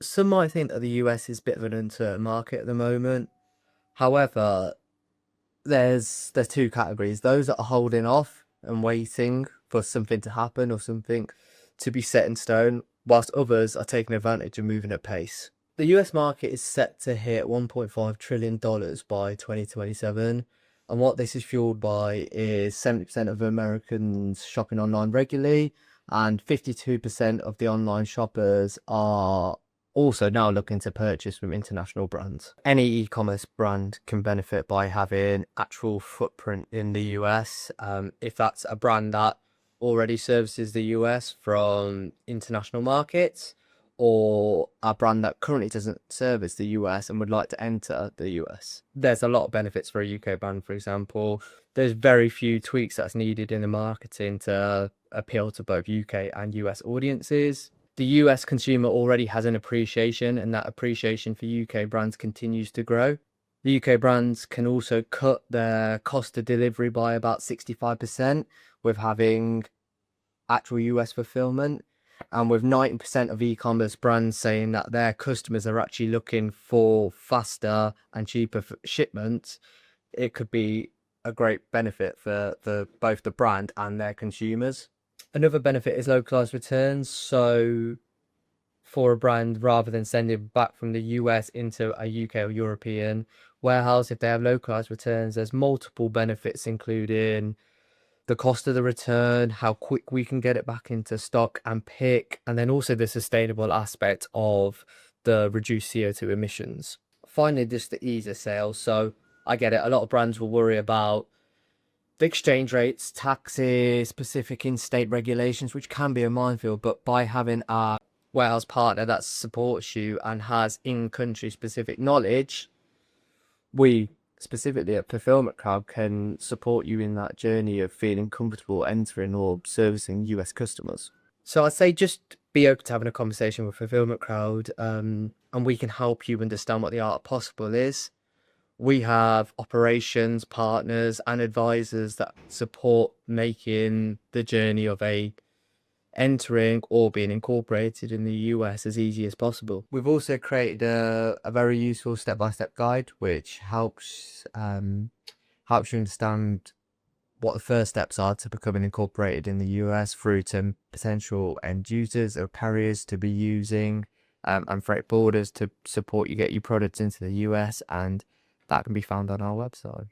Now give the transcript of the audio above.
Some might think that the US is a bit of an uncertain market at the moment. However, there's two categories: those that are holding off and waiting for something to happen or something to be set in stone, whilst others are taking advantage and moving at pace. The US market is set to hit $1.5 trillion by 2027. And what this is fueled by is 70% of Americans shopping online regularly, and 52% of the online shoppers are also now looking to purchase from international brands. Any e-commerce brand can benefit by having actual footprint in the US. If that's a brand that already services the US from international markets, or a brand that currently doesn't service the US and would like to enter the US. There's a lot of benefits for a UK brand, for example. There's very few tweaks that's needed in the marketing to appeal to both UK and US audiences. The US consumer already has an appreciation, and that appreciation for UK brands continues to grow. The UK brands can also cut their cost of delivery by about 65% with having actual US fulfillment. And with 90% of e-commerce brands saying that their customers are actually looking for faster and cheaper shipments, it could be a great benefit for both the brand and their consumers. Another benefit is localized returns. So for a brand, rather than sending back from the US into a UK or European warehouse, if they have localized returns, there's multiple benefits, including the cost of the return, how quick we can get it back into stock and pick, and then also the sustainable aspect of the reduced CO2 emissions. Finally, just the ease of sales. So I get it, a lot of brands will worry about the exchange rates, taxes, specific in-state regulations, which can be a minefield, but by having a warehouse partner that supports you and has in-country specific knowledge, we specifically at Fulfillment Crowd can support you in that journey of feeling comfortable entering or servicing US customers. So I'd say just be open to having a conversation with Fulfillment Crowd, and we can help you understand what the art of possible is. We have operations partners and advisors that support making the journey of entering or being incorporated in the US as easy as possible. We've also created a very useful step-by-step guide which helps you understand what the first steps are to becoming incorporated in the US, through to potential end users or carriers to be using, and freight forwarders to support you get your products into the US, and that can be found on our website.